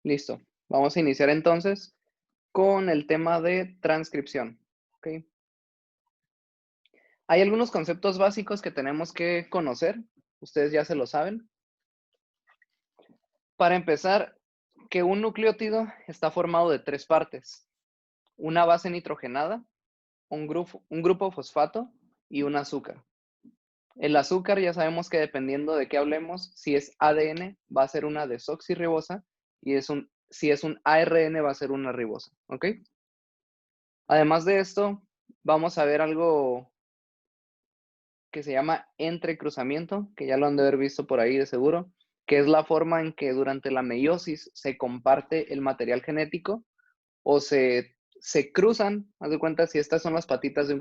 Listo. Vamos a iniciar entonces con el tema de transcripción. ¿Ok? Hay algunos conceptos básicos que tenemos que conocer. Ustedes ya se lo saben. Para empezar, que un nucleótido está formado de 3 partes. Una base nitrogenada, un grupo fosfato y un azúcar. El azúcar ya sabemos que dependiendo de qué hablemos, si es ADN va a ser una desoxirribosa y si es un ARN va a ser una ribosa. ¿Ok? Además de esto, vamos a ver algo que se llama entrecruzamiento, que ya lo han de haber visto por ahí de seguro, que es la forma en que durante la meiosis se comparte el material genético o se cruzan, haz de cuenta, si estas son las patitas de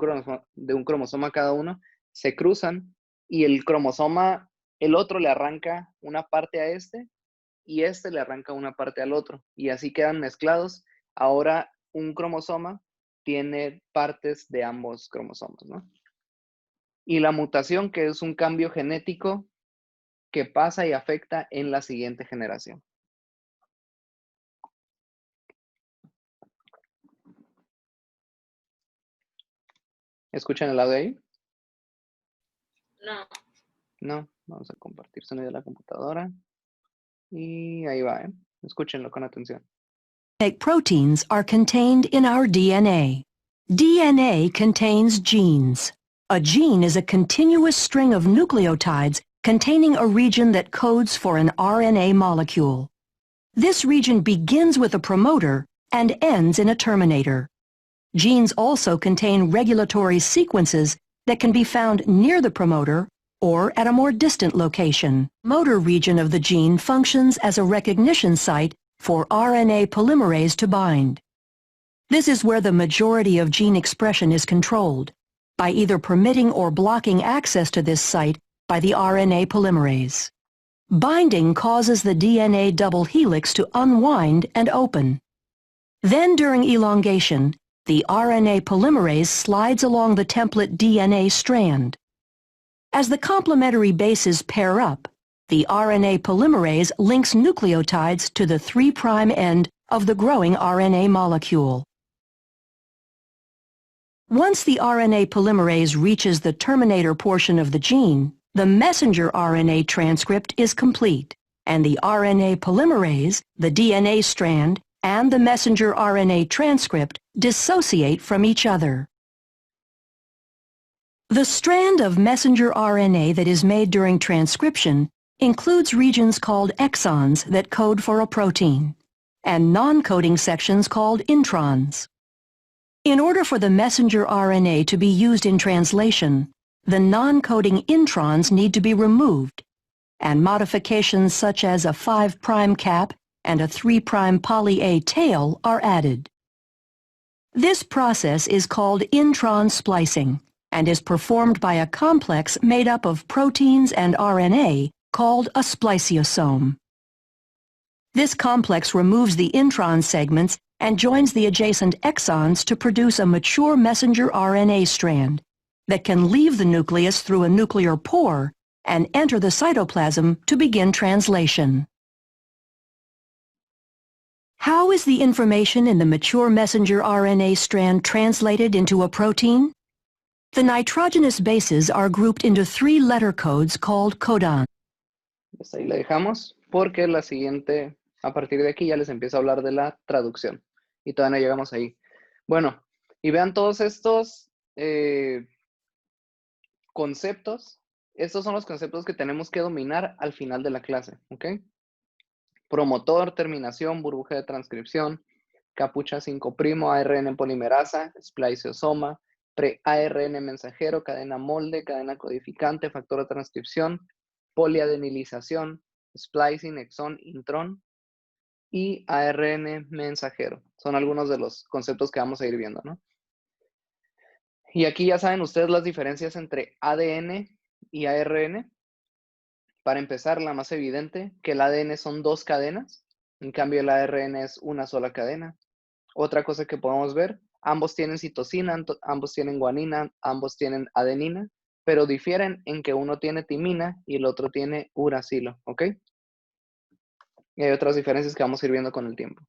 un cromosoma cada uno, se cruzan y el cromosoma, el otro le arranca una parte a este y este le arranca una parte al otro y así quedan mezclados. Ahora un cromosoma tiene partes de ambos cromosomas, ¿no? Y la mutación, que es un cambio genético que pasa y afecta en la siguiente generación. ¿Escuchan el audio ahí? No. No, vamos a compartir sonido de la computadora. Y ahí va, ¿eh? Escúchenlo con atención. Proteins are contained in our DNA. DNA contains genes. A gene is a continuous string of nucleotides containing a region that codes for an RNA molecule. This region begins with a promoter and ends in a terminator. Genes also contain regulatory sequences that can be found near the promoter or at a more distant location. Motor region of the gene functions as a recognition site for RNA polymerase to bind. This is where the majority of gene expression is controlled, by either permitting or blocking access to this site by the RNA polymerase. Binding causes the DNA double helix to unwind and open. Then during elongation, the RNA polymerase slides along the template DNA strand. As the complementary bases pair up, the RNA polymerase links nucleotides to the 3' end of the growing RNA molecule. Once the RNA polymerase reaches the terminator portion of the gene, the messenger RNA transcript is complete, and the RNA polymerase, the DNA strand, and the messenger RNA transcript dissociate from each other. The strand of messenger RNA that is made during transcription includes regions called exons that code for a protein, and non-coding sections called introns. In order for the messenger RNA to be used in translation, the non-coding introns need to be removed, and modifications such as a 5' cap and a 3' poly A tail are added. This process is called intron splicing and is performed by a complex made up of proteins and RNA called a spliceosome. This complex removes the intron segments and joins the adjacent exons to produce a mature messenger RNA strand that can leave the nucleus through a nuclear pore and enter the cytoplasm to begin translation. How is the information in the mature messenger RNA strand translated into a protein? The nitrogenous bases are grouped into 3 letter codes called codons. Hasta ahí la dejamos porque la siguiente, a partir de aquí ya les empiezo a hablar de la traducción. Y todavía no llegamos ahí. Bueno, y vean todos estos conceptos. Estos son los conceptos que tenemos que dominar al final de la clase, ¿ok? Promotor, terminación, burbuja de transcripción, capucha 5', ARN polimerasa, spliceosoma, pre-ARN mensajero, cadena molde, cadena codificante, factor de transcripción, poliadenilización, splicing, exón, intrón y ARN mensajero. Son algunos de los conceptos que vamos a ir viendo, ¿no? Y aquí ya saben ustedes las diferencias entre ADN y ARN. Para empezar, la más evidente, que el ADN son 2 cadenas, en cambio el ARN es una sola cadena. Otra cosa que podemos ver, ambos tienen citosina, ambos tienen guanina, ambos tienen adenina, pero difieren en que uno tiene timina y el otro tiene uracilo, ¿ok? Y hay otras diferencias que vamos a ir viendo con el tiempo.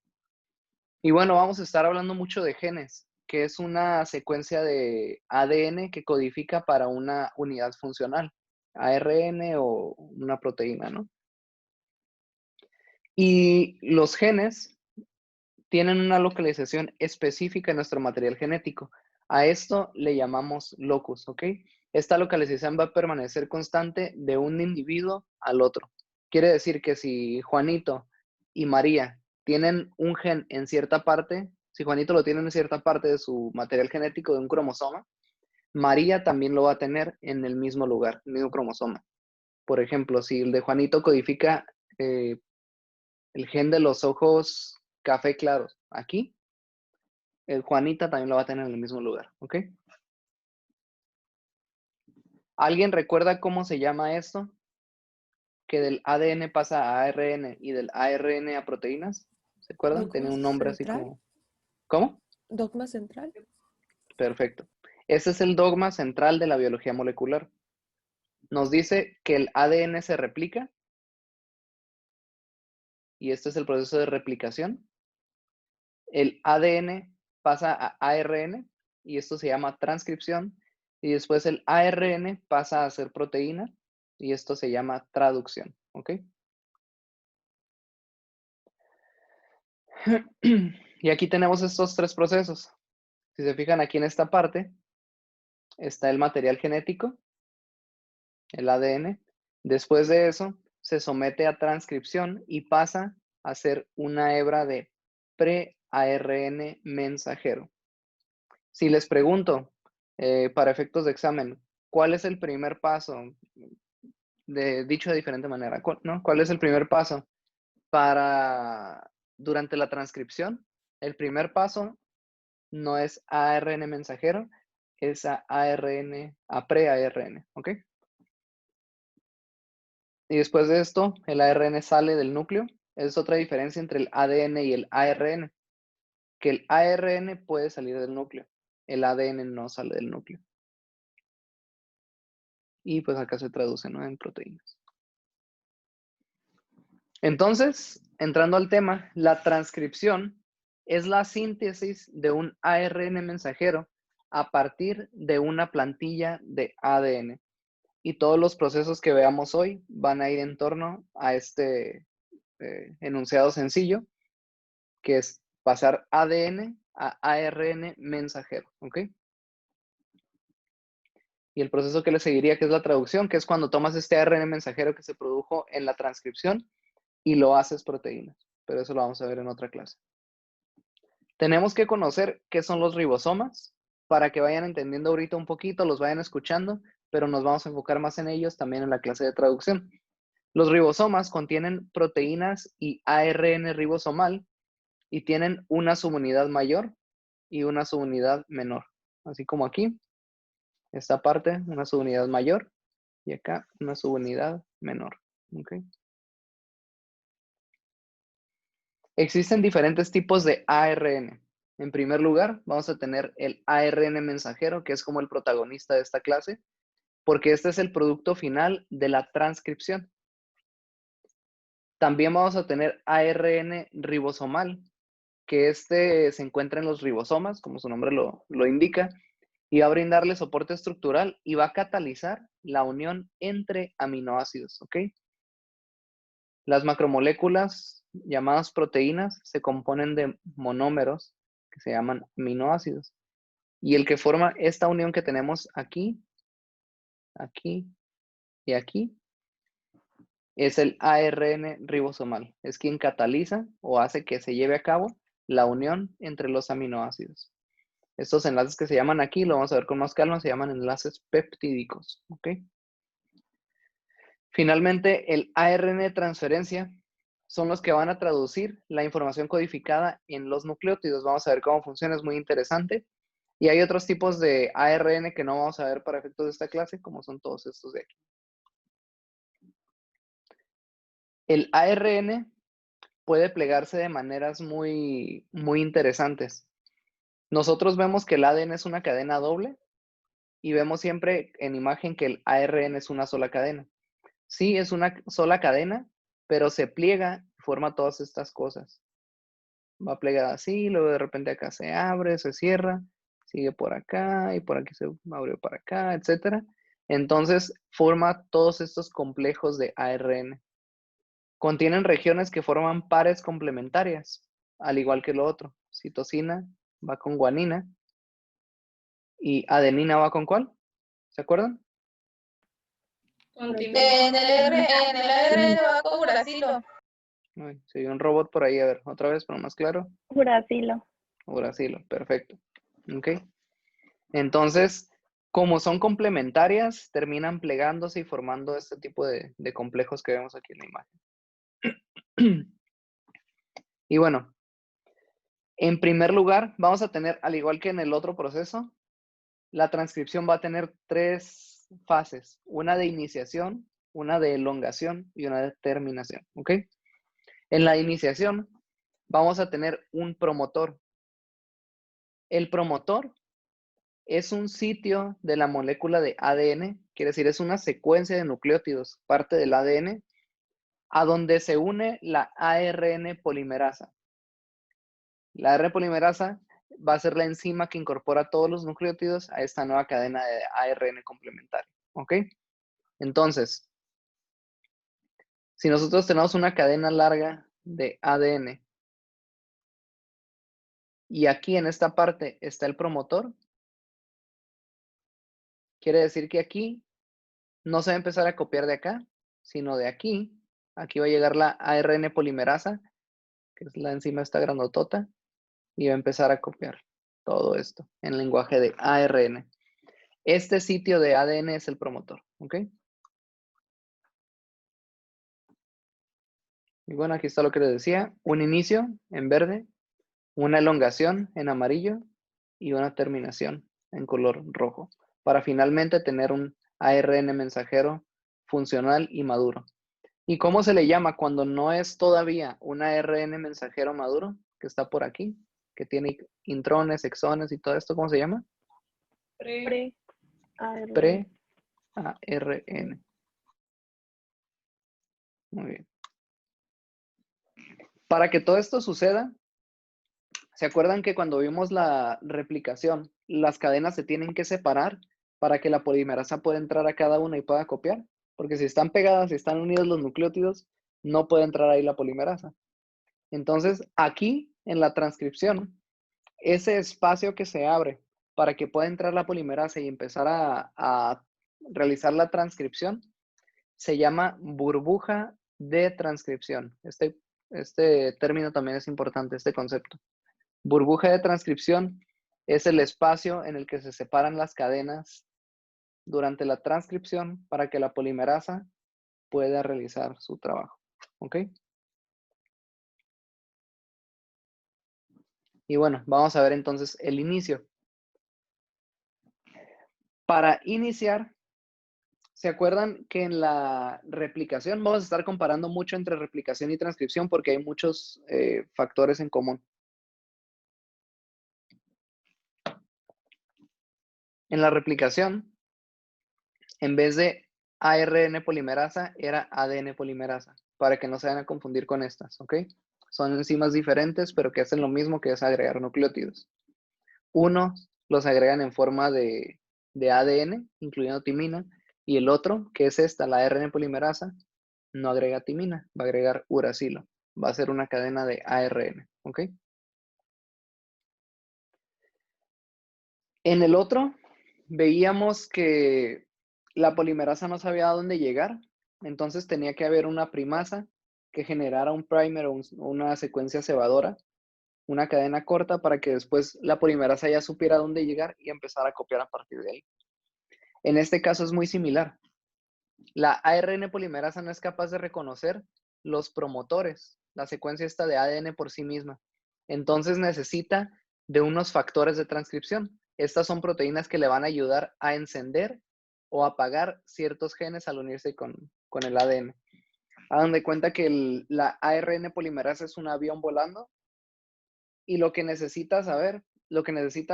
Y bueno, vamos a estar hablando mucho de genes, que es una secuencia de ADN que codifica para una unidad funcional, ARN o una proteína, ¿no? Y los genes tienen una localización específica en nuestro material genético. A esto le llamamos locus, ¿ok? Esta localización va a permanecer constante de un individuo al otro. Quiere decir que si Juanito y María tienen un gen en cierta parte, si Juanito lo tiene en cierta parte de su material genético de un cromosoma, María también lo va a tener en el mismo lugar, el mismo cromosoma. Por ejemplo, si el de Juanito codifica el gen de los ojos café claros aquí, el Juanita también lo va a tener en el mismo lugar, ¿ok? ¿Alguien recuerda cómo se llama esto? Que del ADN pasa a ARN y del ARN a proteínas. ¿Se acuerdan? Tenía un nombre así como... ¿Cómo? Dogma central. Perfecto. Ese es el dogma central de la biología molecular. Nos dice que el ADN se replica y este es el proceso de replicación. El ADN pasa a ARN y esto se llama transcripción y después el ARN pasa a ser proteína y esto se llama traducción, ¿ok? Y aquí tenemos estos tres procesos. Si se fijan aquí en esta parte, está el material genético, el ADN. Después de eso, se somete a transcripción y pasa a ser una hebra de pre-ARN mensajero. Si les pregunto, para efectos de examen, ¿cuál es el primer paso? Dicho de diferente manera, ¿no? ¿Cuál es el primer paso durante la transcripción? El primer paso no es ARN mensajero, es a pre-ARN, ¿ok? Y después de esto, el ARN sale del núcleo. Es otra diferencia entre el ADN y el ARN, que el ARN puede salir del núcleo, el ADN no sale del núcleo. Y pues acá se traduce, ¿no? En proteínas. Entonces, entrando al tema, la transcripción es la síntesis de un ARN mensajero a partir de una plantilla de ADN. Y todos los procesos que veamos hoy van a ir en torno a este enunciado sencillo, que es pasar ADN a ARN mensajero, ¿ok? Y el proceso que le seguiría, que es la traducción, que es cuando tomas este ARN mensajero que se produjo en la transcripción y lo haces proteínas. Pero eso lo vamos a ver en otra clase. Tenemos que conocer qué son los ribosomas para que vayan entendiendo ahorita un poquito, los vayan escuchando, pero nos vamos a enfocar más en ellos también en la clase de traducción. Los ribosomas contienen proteínas y ARN ribosomal y tienen una subunidad mayor y una subunidad menor. Así como aquí, esta parte, una subunidad mayor y acá una subunidad menor. ¿Okay? Existen diferentes tipos de ARN. En primer lugar, vamos a tener el ARN mensajero, que es como el protagonista de esta clase, porque este es el producto final de la transcripción. También vamos a tener ARN ribosomal, que este se encuentra en los ribosomas, como su nombre lo indica, y va a brindarle soporte estructural y va a catalizar la unión entre aminoácidos, ¿ok? Las macromoléculas llamadas proteínas se componen de monómeros que se llaman aminoácidos. Y el que forma esta unión que tenemos aquí, aquí y aquí, es el ARN ribosomal. Es quien cataliza o hace que se lleve a cabo la unión entre los aminoácidos. Estos enlaces que se llaman aquí, lo vamos a ver con más calma, se llaman enlaces peptídicos. ¿Ok? Finalmente, el ARN de transferencia son los que van a traducir la información codificada en los nucleótidos. Vamos a ver cómo funciona, es muy interesante. Y hay otros tipos de ARN que no vamos a ver para efectos de esta clase, como son todos estos de aquí. El ARN puede plegarse de maneras muy, muy interesantes. Nosotros vemos que el ADN es una cadena doble y vemos siempre en imagen que el ARN es una sola cadena. Sí, es una sola cadena, pero se pliega forma todas estas cosas. Va plegada así, luego de repente acá se abre, se cierra, sigue por acá y por aquí se abrió para acá, etc. Entonces forma todos estos complejos de ARN. Contienen regiones que forman pares complementarias, al igual que lo otro. Citosina va con guanina y adenina va con ¿cuál? ¿Se acuerdan? Continúa. En el ARN va con uracilo. Uy, se vio un robot por ahí, a ver, otra vez, pero más claro. Uracilo. Uracilo, perfecto. Ok. Entonces, como son complementarias, terminan plegándose y formando este tipo de complejos que vemos aquí en la imagen. Y bueno, en primer lugar, vamos a tener, al igual que en el otro proceso, la transcripción va a tener 3 fases. Una de iniciación, una de elongación y una de terminación. ¿Ok? En la iniciación vamos a tener un promotor. El promotor es un sitio de la molécula de ADN, quiere decir, es una secuencia de nucleótidos, parte del ADN, a donde se une la ARN polimerasa. La ARN polimerasa va a ser la enzima que incorpora todos los nucleótidos a esta nueva cadena de ARN complementario. ¿Ok? Entonces, si nosotros tenemos una cadena larga de ADN y aquí en esta parte está el promotor, quiere decir que aquí no se va a empezar a copiar de acá, sino de aquí. Aquí va a llegar la ARN polimerasa, que es la enzima esta grandotota, y va a empezar a copiar todo esto en lenguaje de ARN. Este sitio de ADN es el promotor, ¿ok? Y bueno, aquí está lo que les decía. Un inicio en verde, una elongación en amarillo y una terminación en color rojo, para finalmente tener un ARN mensajero funcional y maduro. ¿Y cómo se le llama cuando no es todavía un ARN mensajero maduro, que está por aquí, que tiene intrones, exones y todo esto? ¿Cómo se llama? Pre-ARN. Pre-ARN. Muy bien. Para que todo esto suceda, ¿se acuerdan que cuando vimos la replicación, las cadenas se tienen que separar para que la polimerasa pueda entrar a cada una y pueda copiar? Porque si están pegadas, si están unidos los nucleótidos, no puede entrar ahí la polimerasa. Entonces, aquí en la transcripción, ese espacio que se abre para que pueda entrar la polimerasa y empezar a realizar la transcripción, se llama burbuja de transcripción. Este término también es importante, este concepto. Burbuja de transcripción es el espacio en el que se separan las cadenas durante la transcripción para que la polimerasa pueda realizar su trabajo. ¿Ok? Y bueno, vamos a ver entonces el inicio. Para iniciar, ¿se acuerdan que en la replicación vamos a estar comparando mucho entre replicación y transcripción porque hay muchos factores en común? En la replicación, en vez de ARN polimerasa, era ADN polimerasa, para que no se vayan a confundir con estas, ¿ok? Son enzimas diferentes, pero que hacen lo mismo, que es agregar nucleótidos. Uno los agregan en forma de ADN, incluyendo timina, y el otro, que es esta, la ARN polimerasa, no agrega timina, va a agregar uracilo. Va a ser una cadena de ARN, ¿ok? En el otro, veíamos que la polimerasa no sabía a dónde llegar, entonces tenía que haber una primasa que generara un primer o una secuencia cebadora, una cadena corta para que después la polimerasa ya supiera a dónde llegar y empezar a copiar a partir de ahí. En este caso es muy similar. La ARN polimerasa no es capaz de reconocer los promotores, la secuencia esta de ADN por sí misma. Entonces necesita de unos factores de transcripción. Estas son proteínas que le van a ayudar a encender o apagar ciertos genes al unirse con el ADN. Hagan de cuenta que la ARN polimerasa es un avión volando y lo que necesita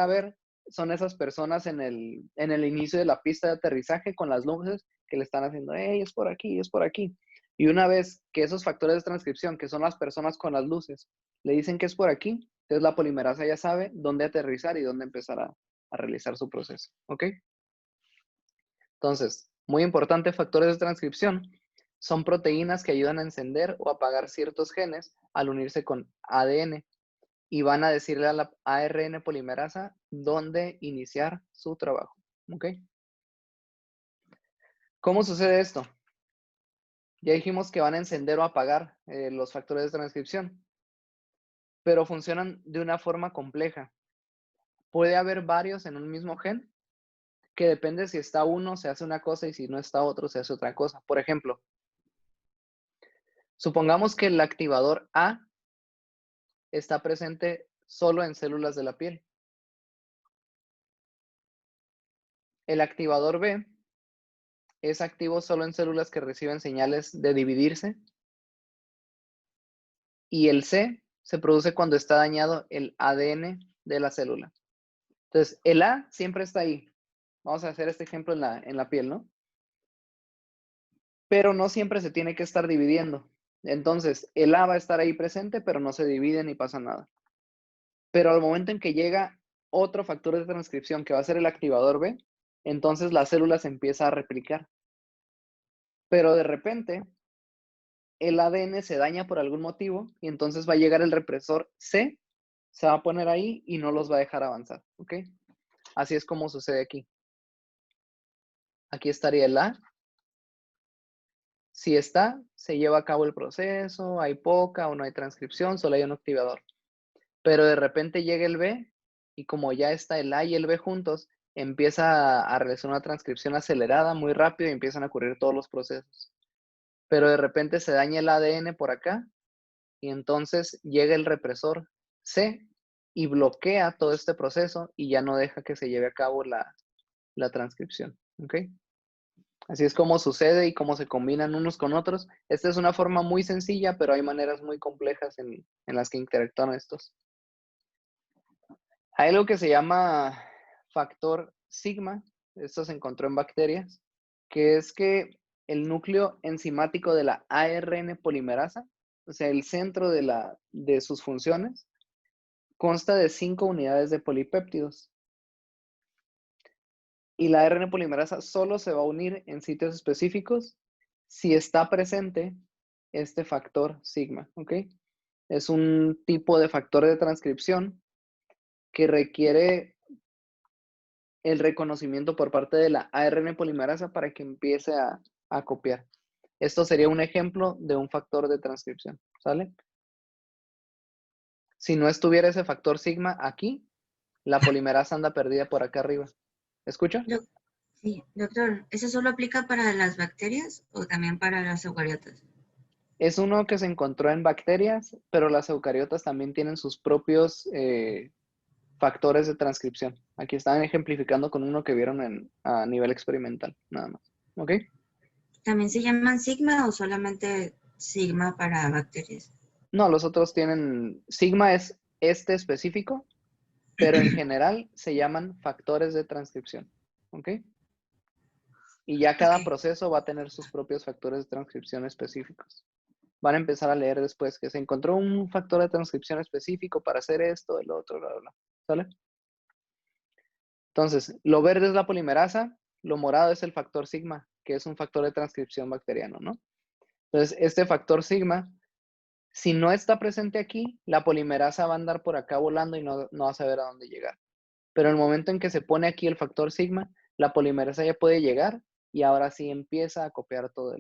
ver son esas personas en el inicio de la pista de aterrizaje con las luces que le están haciendo, hey, es por aquí, es por aquí. Y una vez que esos factores de transcripción, que son las personas con las luces, le dicen que es por aquí, entonces la polimerasa ya sabe dónde aterrizar y dónde empezar a realizar su proceso. ¿Ok? Entonces, muy importante, factores de transcripción son proteínas que ayudan a encender o apagar ciertos genes al unirse con ADN y van a decirle a la ARN polimerasa dónde iniciar su trabajo. ¿Ok? ¿Cómo sucede esto? Ya dijimos que van a encender o apagar los factores de transcripción, pero funcionan de una forma compleja. Puede haber varios en un mismo gen, que depende si está uno, se hace una cosa y si no está otro, se hace otra cosa. Por ejemplo, supongamos que el activador A está presente solo en células de la piel. El activador B es activo solo en células que reciben señales de dividirse. Y el C se produce cuando está dañado el ADN de la célula. Entonces, el A siempre está ahí. Vamos a hacer este ejemplo en la piel, ¿no? Pero no siempre se tiene que estar dividiendo. Entonces, el A va a estar ahí presente, pero no se divide ni pasa nada. Pero al momento en que llega otro factor de transcripción, que va a ser el activador B, entonces la célula se empieza a replicar. Pero de repente, el ADN se daña por algún motivo y entonces va a llegar el represor C, se va a poner ahí y no los va a dejar avanzar, ¿ok? Así es como sucede aquí. Aquí estaría el A. Si está, se lleva a cabo el proceso, hay poca o no hay transcripción, solo hay un activador. Pero de repente llega el B y como ya está el A y el B juntos, empieza a realizar una transcripción acelerada muy rápido y empiezan a ocurrir todos los procesos. Pero de repente se daña el ADN por acá y entonces llega el represor C y bloquea todo este proceso y ya no deja que se lleve a cabo la transcripción. ¿Ok? Así es como sucede y cómo se combinan unos con otros. Esta es una forma muy sencilla, pero hay maneras muy complejas en las que interactúan estos. Hay algo que se llama factor sigma, esto se encontró en bacterias, que es que el núcleo enzimático de la ARN polimerasa, o sea, el centro de sus funciones, consta de 5 unidades de polipéptidos. Y la ARN polimerasa solo se va a unir en sitios específicos si está presente este factor sigma, ¿ok? Es un tipo de factor de transcripción que requiere el reconocimiento por parte de la ARN polimerasa para que empiece a copiar. Esto sería un ejemplo de un factor de transcripción, ¿sale? Si no estuviera ese factor sigma aquí, la polimerasa anda perdida por acá arriba. ¿Escucha? Sí, doctor, ¿eso solo aplica para las bacterias o también para las eucariotas? Es uno que se encontró en bacterias, pero las eucariotas también tienen sus propios factores de transcripción. Aquí están ejemplificando con uno que vieron a nivel experimental, nada más. ¿Ok? ¿También se llaman sigma o solamente sigma para bacterias? No, los otros tienen, sigma es este específico, pero en general se llaman factores de transcripción. ¿Ok? Y ya cada Ok. proceso va a tener sus propios factores de transcripción específicos. Van a empezar a leer después que se encontró un factor de transcripción específico para hacer esto, el otro, bla, bla, bla. ¿Sale? Entonces, lo verde es la polimerasa, lo morado es el factor sigma, que es un factor de transcripción bacteriano, ¿no? Entonces, este factor sigma, si no está presente aquí, la polimerasa va a andar por acá volando y no va a saber a dónde llegar. Pero en el momento en que se pone aquí el factor sigma, la polimerasa ya puede llegar y ahora sí empieza a copiar todo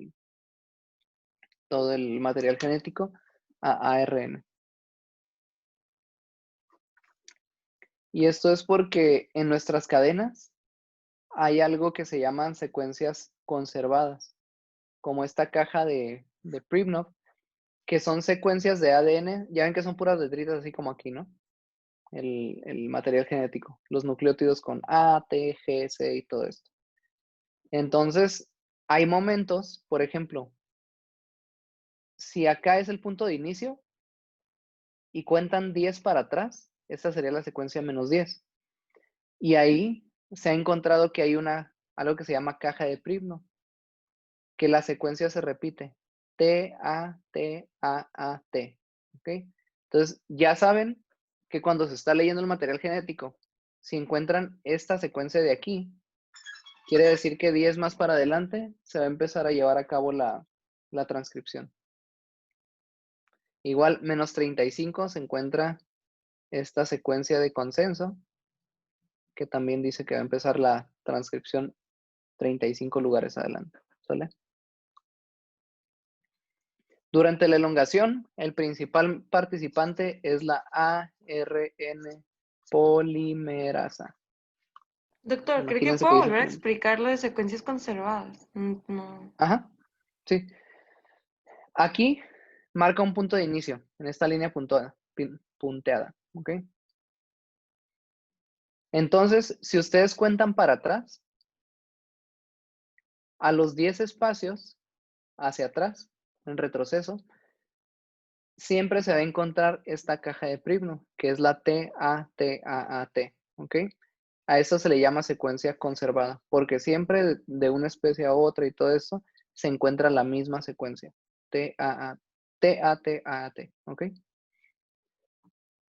el material genético a ARN. Y esto es porque en nuestras cadenas hay algo que se llaman secuencias conservadas, como esta caja de Pribnov, que son secuencias de ADN, ya ven que son puras letritas así como aquí, ¿no? El material genético, los nucleótidos con A, T, G, C y todo esto. Entonces, hay momentos, por ejemplo, si acá es el punto de inicio y cuentan 10 para atrás, esta sería la secuencia -10. Y ahí se ha encontrado que hay algo que se llama caja de Pribnov, que la secuencia se repite T-A-T-A-A-T. ¿Ok? Entonces, ya saben que cuando se está leyendo el material genético, si encuentran esta secuencia de aquí, quiere decir que 10 más para adelante se va a empezar a llevar a cabo la transcripción. Igual, menos 35 se encuentra esta secuencia de consenso, que también dice que va a empezar la transcripción 35 lugares adelante. ¿Sale? Durante la elongación, el principal participante es la ARN polimerasa. Doctor, creo que Imagínense puedo que dice volver a polimerasa. explicar lo de secuencias conservadas. No. Ajá, sí. Aquí marca un punto de inicio, en esta línea punteada, ¿ok? Entonces, si ustedes cuentan para atrás, a los 10 espacios hacia atrás, en retroceso, siempre se va a encontrar esta caja de Pribno, que es la TATAAT, ¿ok? A eso se le llama secuencia conservada, porque siempre de una especie a otra y todo eso, se encuentra la misma secuencia, TATAAT, ¿ok?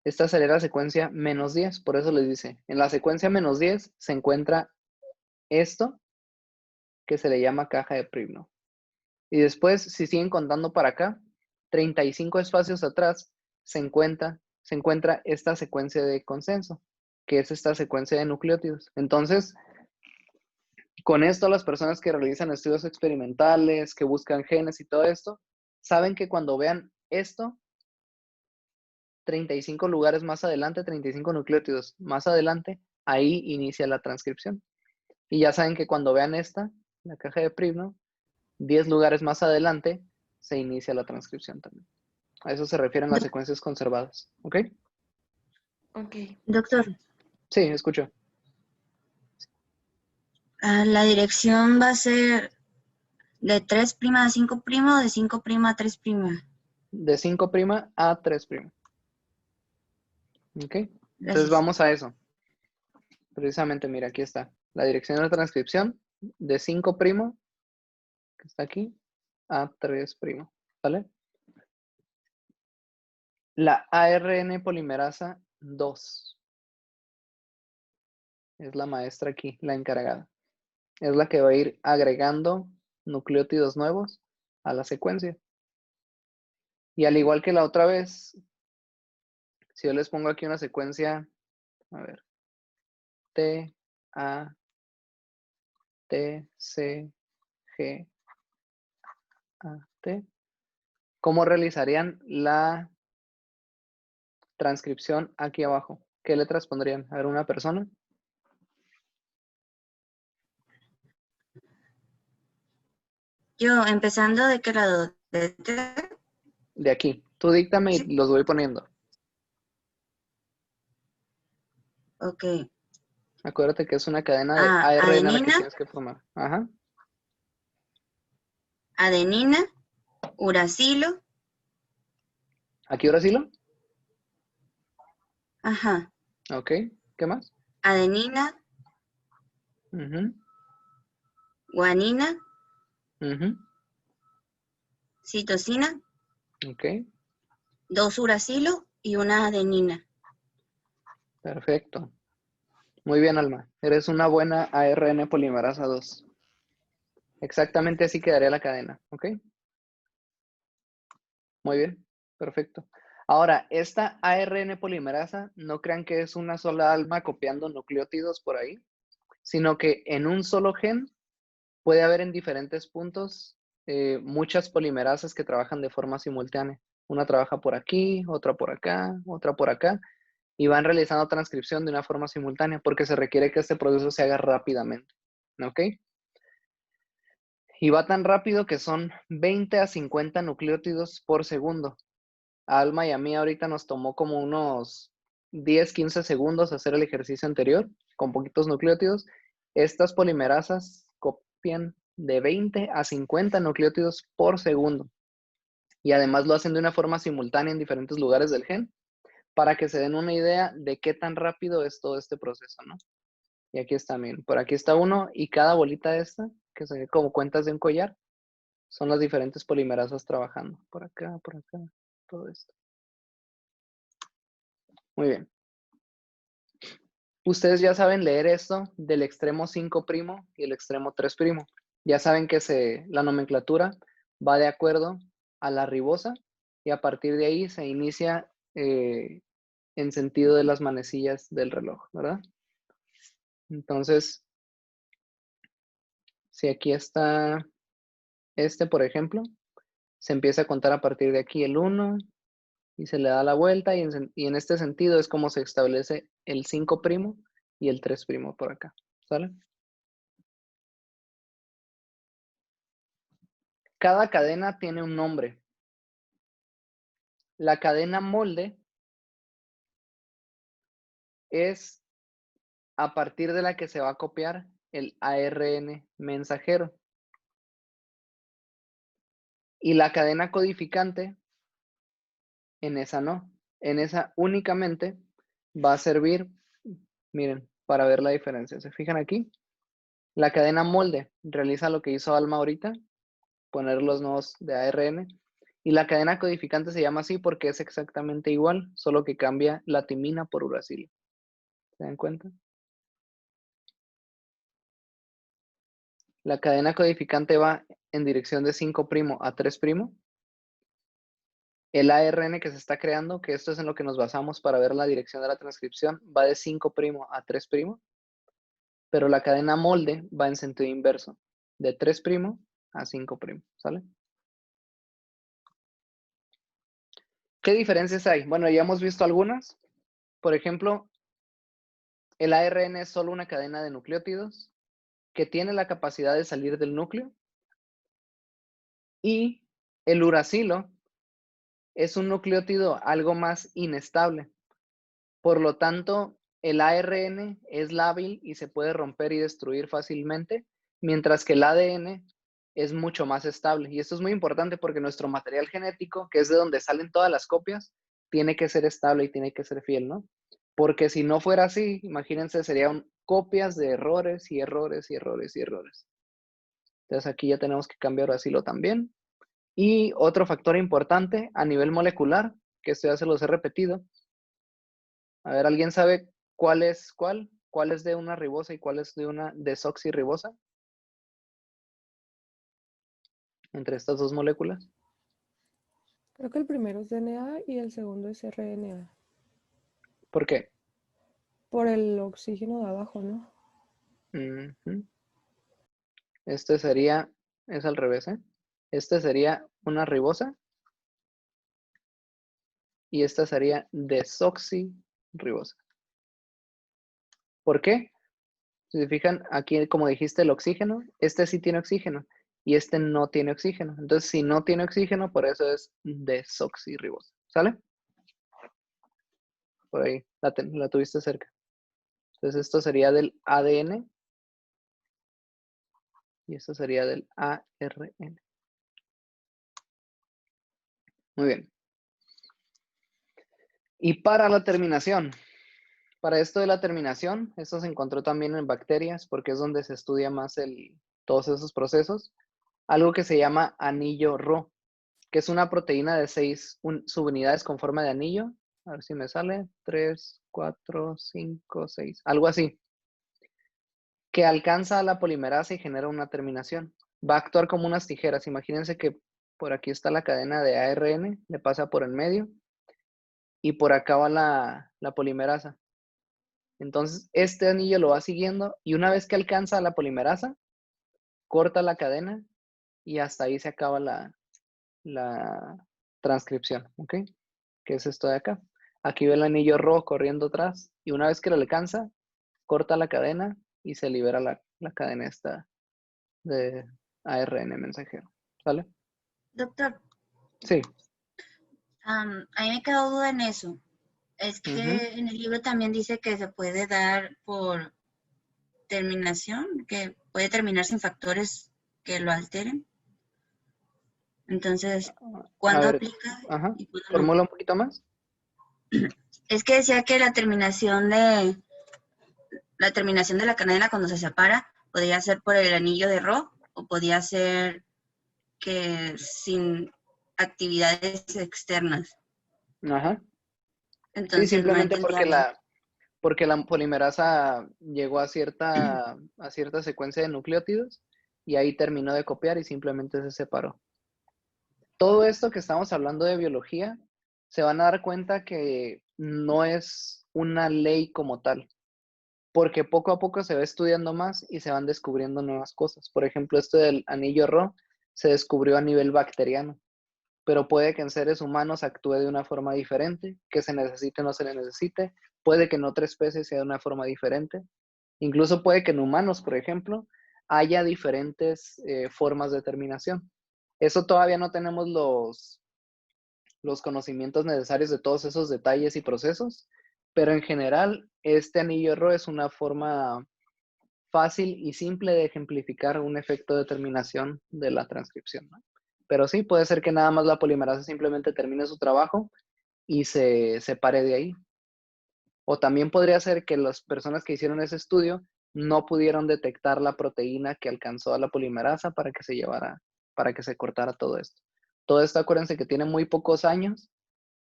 Esta sería la secuencia menos 10, por eso les dice, en la secuencia menos 10 se encuentra esto, que se le llama caja de Pribno. Y después, si siguen contando para acá, 35 espacios atrás, se encuentra esta secuencia de consenso, que es esta secuencia de nucleótidos. Entonces, con esto las personas que realizan estudios experimentales, que buscan genes y todo esto, saben que cuando vean esto, 35 lugares más adelante, 35 nucleótidos más adelante, ahí inicia la transcripción. Y ya saben que cuando vean esta, la caja de Pribno, 10 lugares más adelante, se inicia la transcripción también. A eso se refieren las secuencias conservadas. ¿Ok? Ok. Doctor, Sí, escucho. la dirección va a ser de 3' a 5' o de 5' a 3'. De 5' a 3'. ¿Ok? Entonces Gracias. vamos a eso. Precisamente, mira, aquí está. La dirección de la transcripción de 5', que está aquí, a 3'. ¿Vale? La ARN polimerasa 2 es la maestra aquí, la encargada. Es la que va a ir agregando nucleótidos nuevos a la secuencia. Y al igual que la otra vez, si yo les pongo aquí una secuencia, a ver, T, A, T, C, G, A, T, ¿cómo realizarían la transcripción aquí abajo? ¿Qué letras pondrían? A ver, una persona. Yo, empezando de qué lado, de De aquí. Tú díctame y sí. los voy poniendo. Ok. Acuérdate que es una cadena de ARN la que Adenina, tienes que formar. Ajá. adenina, uracilo, ¿Aquí uracilo? ajá, Ok. ¿Qué más? adenina, Ujú, guanina, ujú, citosina, ok. 2 uracilo y una adenina. Perfecto. Muy bien, Alma. Eres una buena ARN polimerasa 2. Exactamente así quedaría la cadena. ¿Ok? Muy bien. Perfecto. Ahora, esta ARN polimerasa, no crean que es una sola alma copiando nucleótidos por ahí, sino que en un solo gen puede haber en diferentes puntos muchas polimerasas que trabajan de forma simultánea. Una trabaja por aquí, otra por acá, otra por acá, y van realizando transcripción de una forma simultánea porque se requiere que este proceso se haga rápidamente. ¿Ok? Y va tan rápido que son 20 a 50 nucleótidos por segundo. A Alma y a mí ahorita nos tomó como unos 10, 15 segundos hacer el ejercicio anterior con poquitos nucleótidos. Estas polimerasas copian de 20 a 50 nucleótidos por segundo. Y además lo hacen de una forma simultánea en diferentes lugares del gen para que se den una idea de qué tan rápido es todo este proceso, ¿no? Y aquí está, miren, por aquí está uno y cada bolita esta, que se ve como cuentas de un collar, Son las diferentes polimerasas trabajando. Por acá, todo esto. Muy bien. Ustedes ya saben leer esto del extremo 5' y el extremo 3'. Ya saben que la nomenclatura va de acuerdo a la ribosa y a partir de ahí se inicia en sentido de las manecillas del reloj, ¿verdad? Entonces, si aquí está por ejemplo, se empieza a contar a partir de aquí el 1 y se le da la vuelta y en este sentido es como se establece el 5' y el 3' por acá, ¿sale? Cada cadena tiene un nombre. La cadena molde es a partir de la que se va a copiar el ARN mensajero. Y la cadena codificante, en esa no. En esa únicamente va a servir, miren, para ver la diferencia. ¿Se fijan aquí? La cadena molde realiza lo que hizo Alma ahorita, poner los nodos de ARN. Y la cadena codificante se llama así porque es exactamente igual, solo que cambia la timina por uracilo. ¿Se dan cuenta? La cadena codificante va en dirección de 5' a 3'. El ARN que se está creando, que esto es en lo que nos basamos para ver la dirección de la transcripción, va de 5' a 3', pero la cadena molde va en sentido inverso, de 3' a 5', ¿sale? ¿Qué diferencias hay? Bueno, ya hemos visto algunas. Por ejemplo, el ARN es solo una cadena de nucleótidos que tiene la capacidad de salir del núcleo y el uracilo es un nucleótido algo más inestable. Por lo tanto, el ARN es lábil y se puede romper y destruir fácilmente, mientras que el ADN es mucho más estable. Y esto es muy importante porque nuestro material genético, que es de donde salen todas las copias, tiene que ser estable y tiene que ser fiel, ¿no? Porque si no fuera así, imagínense, serían copias de errores y errores y errores y errores. Entonces aquí ya tenemos que cambiar uracilo también. Y otro factor importante a nivel molecular, que esto ya se los he repetido. A ver, ¿alguien sabe cuál es cuál? ¿Cuál es de una ribosa y cuál es de una desoxirribosa? Entre estas dos moléculas. Creo que el primero es DNA y el segundo es RNA. ¿Por qué? Por el oxígeno de abajo, ¿no? Este sería, es al revés, ¿eh? Este sería una ribosa. Y esta sería desoxirribosa. ¿Por qué? Si se fijan, aquí como dijiste el oxígeno, este sí tiene oxígeno y este no tiene oxígeno. Entonces, si no tiene oxígeno, por eso es desoxirribosa. ¿Sale? Por ahí, la tuviste cerca. Entonces, esto sería del ADN y esto sería del ARN. Muy bien. Y para la terminación. Para esto de la terminación, esto se encontró también en bacterias porque es donde se estudia más todos esos procesos. Algo que se llama anillo Rho, que es una proteína de 6 subunidades con forma de anillo. A ver si me sale. 3, 4, 5, 6. Algo así. Que alcanza a la polimerasa y genera una terminación. Va a actuar como unas tijeras. Imagínense que por aquí está la cadena de ARN, le pasa por el medio y por acá va la polimerasa. Entonces, este anillo lo va siguiendo y una vez que alcanza la polimerasa, corta la cadena y hasta ahí se acaba la transcripción, ¿ok? Que es esto de acá. Aquí ve el anillo rojo corriendo atrás y una vez que lo alcanza, corta la cadena y se libera la cadena esta de ARN mensajero. ¿Sale? Doctor, Sí. a mí me quedó duda en eso. Es que en el libro también dice que se puede dar por terminación, que puede terminar sin factores que lo alteren. Entonces, ¿cuándo aplica? Ajá. Y cuándo no? Formula un poquito más. Es que decía que la terminación de la cadena cuando se separa podía ser por el anillo de Rho o podía ser que sin actividades externas. Ajá. Sí, Entonces no simplemente entendía bien. porque la polimerasa llegó a cierta secuencia de nucleótidos y ahí terminó de copiar y simplemente se separó. Todo esto que estamos hablando de biología, se van a dar cuenta que no es una ley como tal, porque poco a poco se va estudiando más y se van descubriendo nuevas cosas. Por ejemplo, esto del anillo Ro se descubrió a nivel bacteriano, pero puede que en seres humanos actúe de una forma diferente, que se necesite o no se le necesite, puede que en otra especie sea de una forma diferente, incluso puede que en humanos, por ejemplo, haya diferentes formas de terminación. Eso todavía no tenemos los conocimientos necesarios de todos esos detalles y procesos, pero en general este anillo Ro es una forma fácil y simple de ejemplificar un efecto de terminación de la transcripción, ¿no? Pero sí, puede ser que nada más la polimerasa simplemente termine su trabajo y se separe de ahí. O también podría ser que las personas que hicieron ese estudio no pudieron detectar la proteína que alcanzó a la polimerasa para que se llevara, para que se cortara todo esto. Todo esto, acuérdense que tiene muy pocos años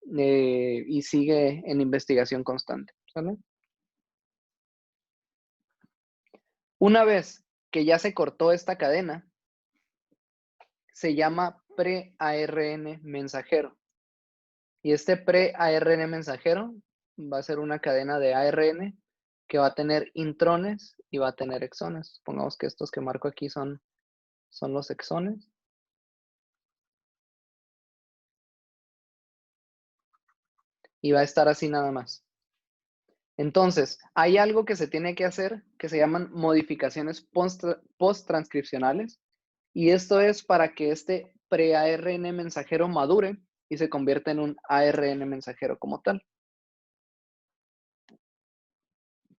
y sigue en investigación constante, ¿sale? Una vez que ya se cortó esta cadena, se llama pre-ARN mensajero. Y este pre-ARN mensajero va a ser una cadena de ARN que va a tener intrones y va a tener exones. Supongamos que estos que marco aquí son los exones. Y va a estar así nada más. Entonces, hay algo que se tiene que hacer que se llaman modificaciones post-transcripcionales. Y esto es para que este pre-ARN mensajero madure y se convierta en un ARN mensajero como tal.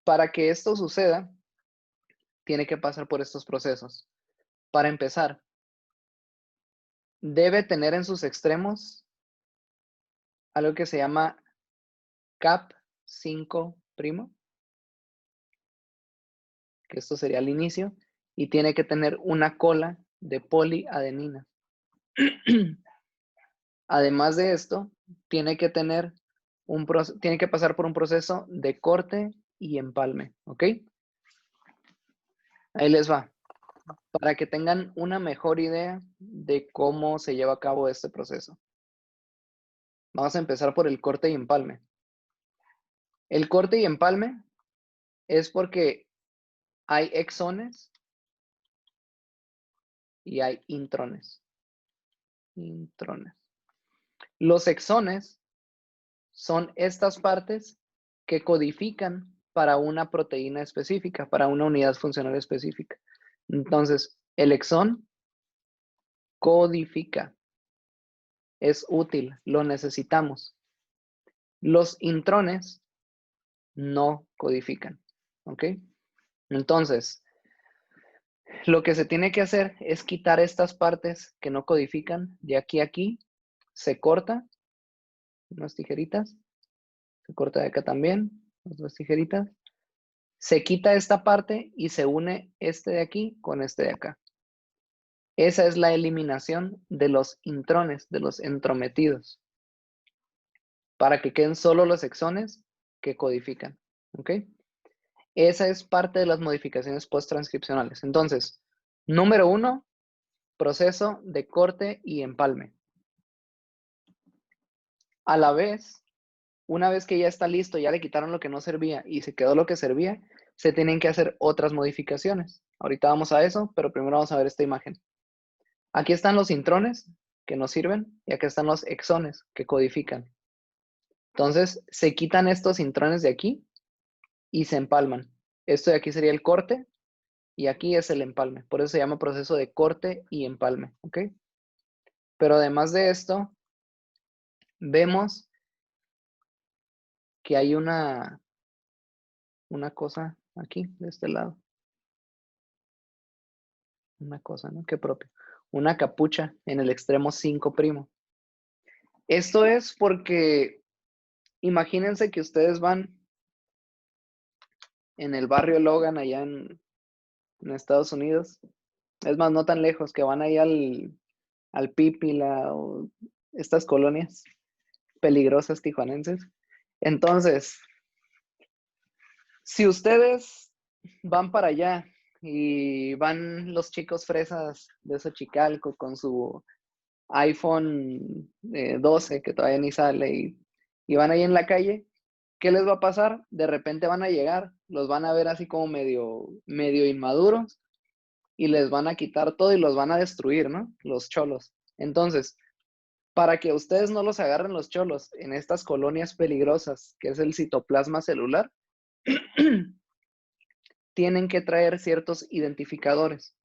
Para que esto suceda, tiene que pasar por estos procesos. Para empezar, debe tener en sus extremos algo que se llama Cap5', que esto sería el inicio, y tiene que tener una cola de poliadenina. Además de esto, tiene que pasar por un proceso de corte y empalme, ¿ok? Ahí les va, para que tengan una mejor idea de cómo se lleva a cabo este proceso. Vamos a empezar por el corte y empalme. El corte y empalme es porque hay exones y hay intrones. Los exones son estas partes que codifican para una proteína específica, para una unidad funcional específica. Entonces, el exón codifica, es útil, lo necesitamos. Los intrones no codifican, ¿ok? Entonces, lo que se tiene que hacer es quitar estas partes que no codifican de aquí a aquí, se corta, unas tijeritas, se corta de acá también, otras tijeritas, se quita esta parte y se une este de aquí con este de acá. Esa es la eliminación de los intrones, de los entrometidos, para que queden solo los exones que codifican, ¿ok? Esa es parte de las modificaciones post-transcripcionales. Entonces, número 1, proceso de corte y empalme. A la vez, una vez que ya está listo, ya le quitaron lo que no servía y se quedó lo que servía, se tienen que hacer otras modificaciones. Ahorita vamos a eso, pero primero vamos a ver esta imagen. Aquí están los intrones que nos sirven y acá están los exones que codifican. Entonces, se quitan estos intrones de aquí y se empalman. Esto de aquí sería el corte y aquí es el empalme. Por eso se llama proceso de corte y empalme, ¿ok? Pero además de esto, vemos que hay una cosa aquí, de este lado. Una cosa, ¿no? Qué propio. Una capucha en el extremo 5'. Esto es porque imagínense que ustedes van en el barrio Logan allá en Estados Unidos. Es más, no tan lejos, que van ahí Alpípila o estas colonias peligrosas tijuanenses. Entonces, si ustedes van para allá y van los chicos fresas de Xochicalco con su iPhone 12 que todavía ni sale y van ahí en la calle, ¿qué les va a pasar? De repente van a llegar, los van a ver así como medio inmaduros y les van a quitar todo y los van a destruir, ¿no? Los cholos. Entonces, para que ustedes no los agarren los cholos en estas colonias peligrosas, que es el citoplasma celular, tienen que traer ciertos identificadores.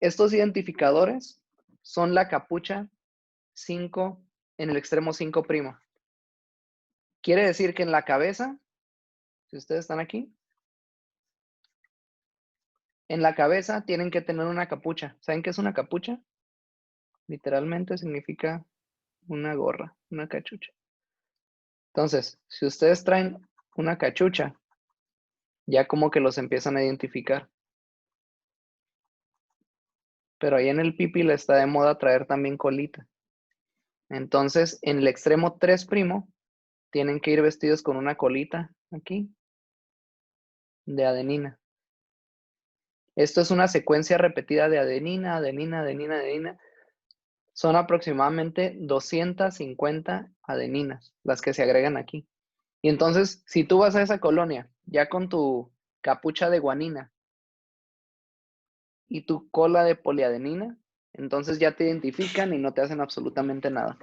Estos identificadores son la capucha 5 en el extremo 5'. Quiere decir que en la cabeza, si ustedes están aquí, en la cabeza tienen que tener una capucha. ¿Saben qué es una capucha? Literalmente significa una gorra, una cachucha. Entonces, si ustedes traen una cachucha, ya como que los empiezan a identificar. Pero ahí en el pipil está de moda traer también colita. Entonces, en el extremo 3', tienen que ir vestidos con una colita aquí de adenina. Esto es una secuencia repetida de adenina, adenina, adenina, adenina. Son aproximadamente 250 adeninas las que se agregan aquí. Y entonces, si tú vas a esa colonia ya con tu capucha de guanina y tu cola de poliadenina, entonces ya te identifican y no te hacen absolutamente nada.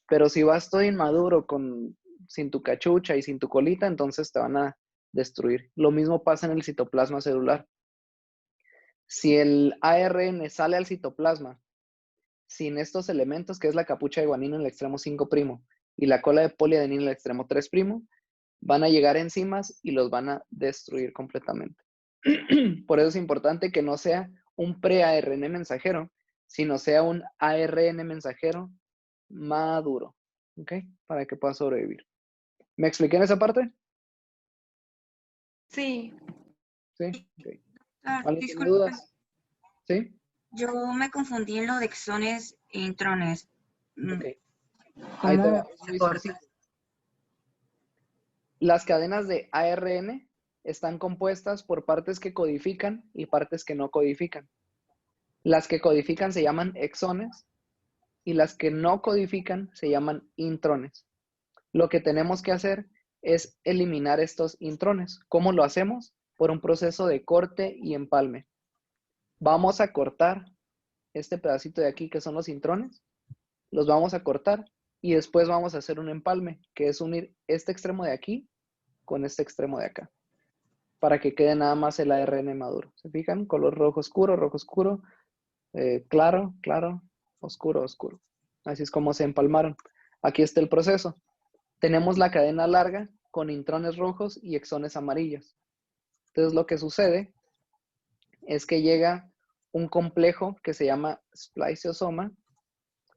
Pero si vas todo inmaduro sin tu cachucha y sin tu colita, entonces te van a destruir. Lo mismo pasa en el citoplasma celular. Si el ARN sale al citoplasma sin estos elementos, que es la capucha de guanina en el extremo 5' y la cola de poliadenina en el extremo 3', van a llegar enzimas y los van a destruir completamente. Por eso es importante que no sea un pre-ARN mensajero, sino sea un ARN mensajero maduro, ¿ok? Para que pueda sobrevivir. ¿Me expliqué en esa parte? Sí. Sí. Okay. Ah, ¿Alguien tiene disculpe, dudas? ¿Sí? yo me confundí en lo de exones e intrones. Ok. Ahí te va. ¿Cómo Es se muy corta? sencillo. Las cadenas de ARN están compuestas por partes que codifican y partes que no codifican. Las que codifican se llaman exones y las que no codifican se llaman intrones. Lo que tenemos que hacer es eliminar estos intrones. ¿Cómo lo hacemos? Por un proceso de corte y empalme. Vamos a cortar este pedacito de aquí que son los intrones, los vamos a cortar y después vamos a hacer un empalme, que es unir este extremo de aquí con este extremo de acá, para que quede nada más el ARN maduro. ¿Se fijan? Color rojo oscuro, claro, claro, oscuro, oscuro. Así es como se empalmaron. Aquí está el proceso. Tenemos la cadena larga con intrones rojos y exones amarillos. Entonces lo que sucede es que llega un complejo que se llama spliceosoma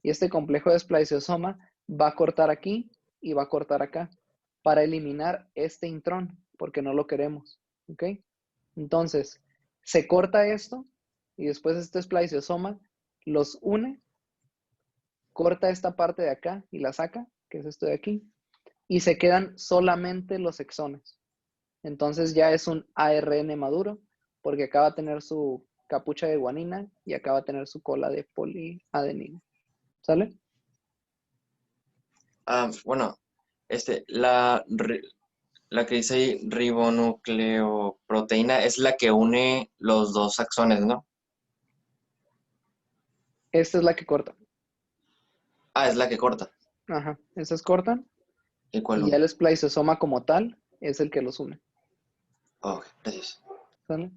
y este complejo de spliceosoma va a cortar aquí y va a cortar acá para eliminar este intrón porque no lo queremos, ¿ok? Entonces, se corta esto y después este spliceosoma los une, corta esta parte de acá y la saca, que es esto de aquí, y se quedan solamente los exones. Entonces ya es un ARN maduro porque acaba de tener su capucha de guanina y acaba de tener su cola de poliadenina. ¿Sale? Bueno, la que dice ahí ribonucleoproteína es la que une los dos axones, ¿no? Esta es la que corta. Es la que corta. Ajá, esas cortan ¿Y cuál y ya une? el spliceosoma como tal es el que los une. Ok, gracias. ¿Sale?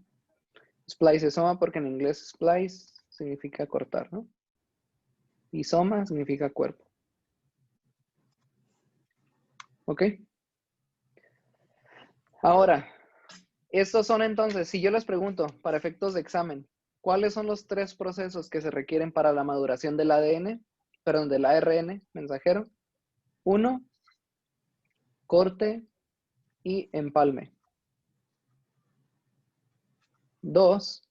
Spliceosoma porque en inglés splice significa cortar, ¿no? Y soma significa cuerpo. ¿Ok? Ahora, estos son entonces, si yo les pregunto, para efectos de examen, ¿cuáles son los 3 procesos que se requieren para la maduración del ADN, perdón, del ARN mensajero? 1, corte y empalme. 2,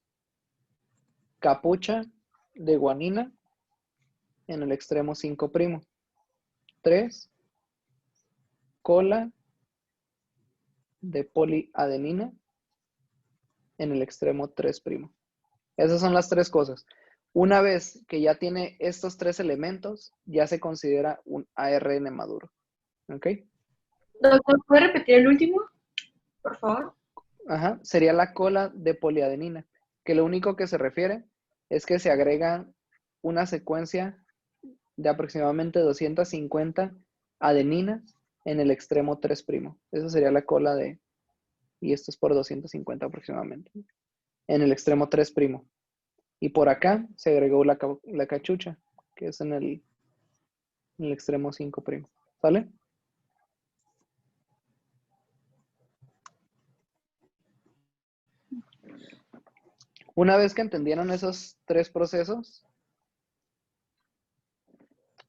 capucha de guanina. en el extremo 5'. 3, cola de poliadenina en el extremo 3'. Esas son las tres cosas. Una vez que ya tiene estos tres elementos, ya se considera un ARN maduro. ¿Ok? Doctor, ¿puede repetir el último? Por favor. Ajá, sería la cola de poliadenina, que lo único que se refiere es que se agrega una secuencia de aproximadamente 250 adeninas en el extremo 3'. Esa sería la cola de, y esto es por 250 aproximadamente, en el extremo 3'. Y por acá se agregó la cachucha, que es en el extremo 5'. ¿Sale? Una vez que entendieron esos tres procesos,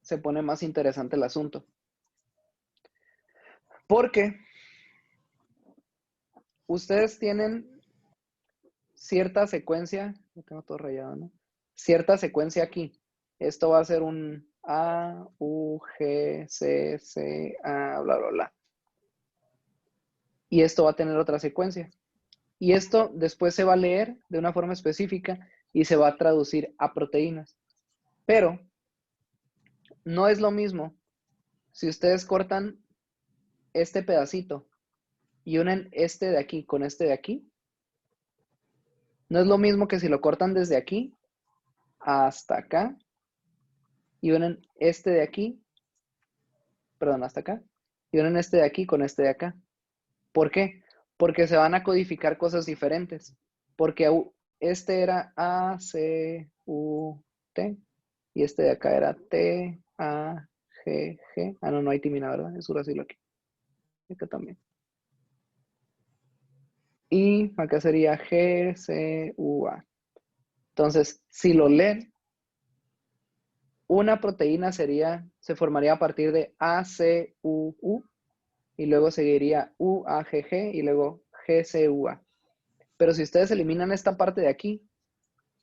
se pone más interesante el asunto. Porque ustedes tienen cierta secuencia, no tengo todo rayado, ¿no? Cierta secuencia aquí. Esto va a ser un A, U, G, C, C, A, bla, bla, bla. Y esto va a tener otra secuencia. Y esto después se va a leer de una forma específica y se va a traducir a proteínas. Pero no es lo mismo si ustedes cortan este pedacito y unen este de aquí con este de aquí. No es lo mismo que si lo cortan desde aquí hasta acá y unen este de aquí, perdón, hasta acá, y unen este de aquí con este de acá. ¿Por qué? Porque se van a codificar cosas diferentes. Porque este era A, C, U, T, y este de acá era T, A, G, G. Ah, no, no hay timina, ¿verdad? Es uracilo aquí. Acá también. Y acá sería G, C, U, A. Entonces, si lo leen, una proteína se formaría a partir de ACUU y luego seguiría UAGG y luego GCUA. Pero si ustedes eliminan esta parte de aquí,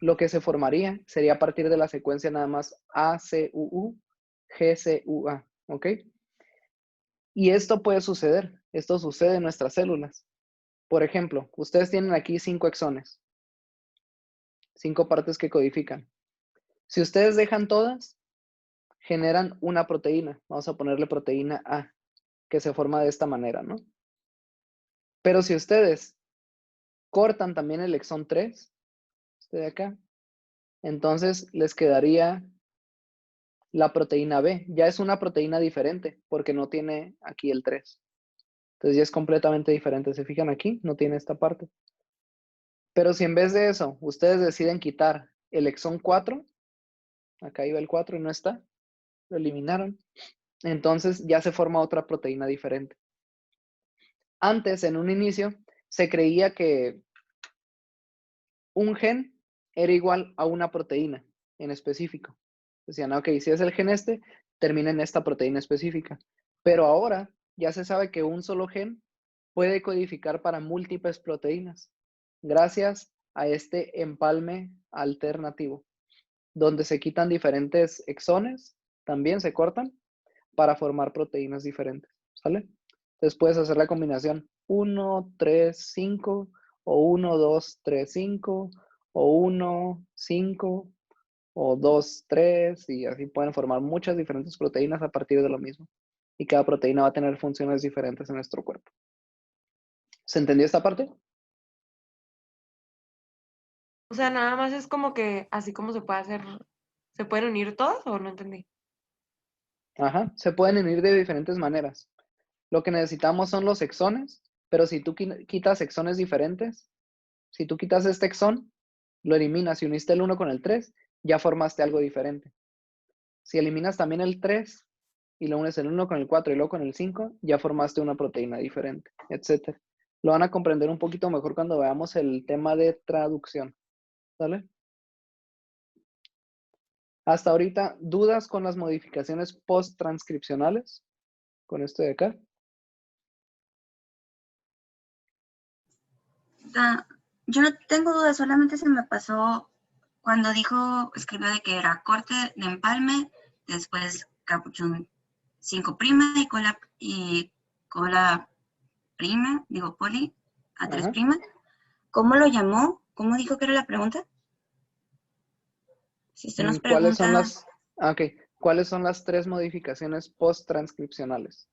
lo que se formaría sería a partir de la secuencia nada más ACUU, GCUA, ¿ok? Y esto puede suceder, esto sucede en nuestras células. Por ejemplo, ustedes tienen aquí 5 exones, 5 partes que codifican. Si ustedes dejan todas, generan una proteína. Vamos a ponerle proteína A, que se forma de esta manera, ¿no? Pero si ustedes cortan también el exón 3, este de acá, entonces les quedaría la proteína B. Ya es una proteína diferente, porque no tiene aquí el 3. Entonces ya es completamente diferente. ¿Se fijan aquí? No tiene esta parte. Pero si en vez de eso, ustedes deciden quitar el exón 4, acá iba el 4 y no está, lo eliminaron, entonces ya se forma otra proteína diferente. Antes, en un inicio, se creía que un gen era igual a una proteína en específico. Decían, ok, si es el gen este, termina en esta proteína específica. Pero ahora ya se sabe que un solo gen puede codificar para múltiples proteínas, gracias a este empalme alternativo, donde se quitan diferentes exones, también se cortan, para formar proteínas diferentes, ¿sale? Entonces puedes hacer la combinación 1, 3, 5, o 1, 2, 3, 5, o 1, 5, o 2, 3, y así pueden formar muchas diferentes proteínas a partir de lo mismo. Y cada proteína va a tener funciones diferentes en nuestro cuerpo. ¿Se entendió esta parte? O sea, nada más es como que así como se puede hacer, ¿se pueden unir todos o no entendí? Ajá, se pueden unir de diferentes maneras. Lo que necesitamos son los exones, pero si tú quitas exones diferentes, si tú quitas este exón, lo eliminas y uniste el 1 con el 3, ya formaste algo diferente. Si eliminas también el 3 y lo unes el 1 con el 4 y luego con el 5, ya formaste una proteína diferente, etc. Lo van a comprender un poquito mejor cuando veamos el tema de traducción. ¿Sale? Hasta ahorita, ¿dudas con las modificaciones post-transcripcionales? Con esto de acá. Yo no tengo dudas, solamente se me pasó cuando escribió de que era corte de empalme después capuchón 5' y cola prima, digo poli, a 3'. Ajá. ¿Cómo lo llamó? ¿Cómo dijo que era la pregunta? Si usted nos ¿Cuáles son pregunta... ok. ¿Cuáles son las 3 modificaciones post-transcripcionales?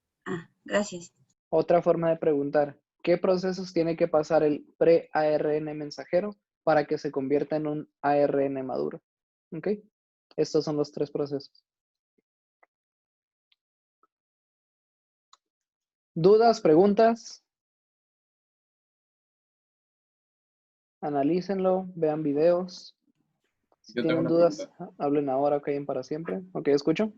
Gracias. Otra forma de preguntar, ¿qué procesos tiene que pasar el pre-ARN mensajero para que se convierta en un ARN maduro? ¿Ok? Estos son los 3 procesos. ¿Dudas, preguntas? Analícenlo, vean videos. Si Yo tengo tienen una dudas, pregunta. hablen ahora o callen para siempre. Ok, escucho.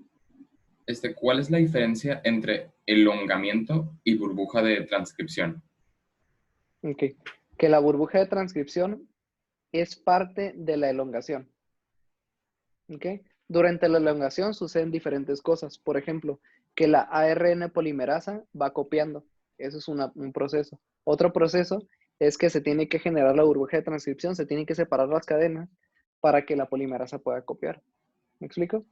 ¿Cuál es la diferencia entre elongamiento y burbuja de transcripción? Ok. Que la burbuja de transcripción es parte de la elongación. ¿Ok? Durante la elongación suceden diferentes cosas. Por ejemplo, que la ARN polimerasa va copiando. Eso es un proceso. Otro proceso es que se tiene que generar la burbuja de transcripción, se tienen que separar las cadenas para que la polimerasa pueda copiar. ¿Me explico?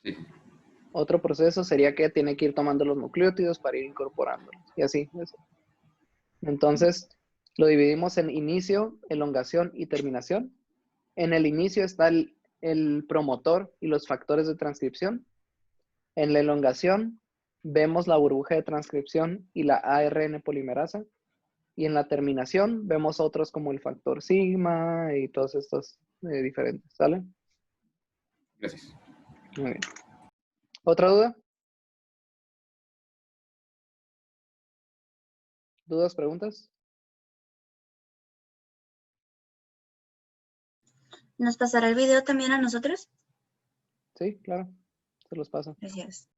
Sí. Otro proceso sería que tiene que ir tomando los nucleótidos para ir incorporándolos. Y así. Entonces, lo dividimos en inicio, elongación y terminación. En el inicio está el promotor y los factores de transcripción. En la elongación vemos la burbuja de transcripción y la ARN polimerasa. Y en la terminación vemos otros como el factor sigma y todos estos diferentes. ¿Sale? Gracias. Muy bien. ¿Otra duda? ¿Dudas, preguntas? ¿Nos pasará el video también a nosotros? Sí, claro. Se los paso. Gracias.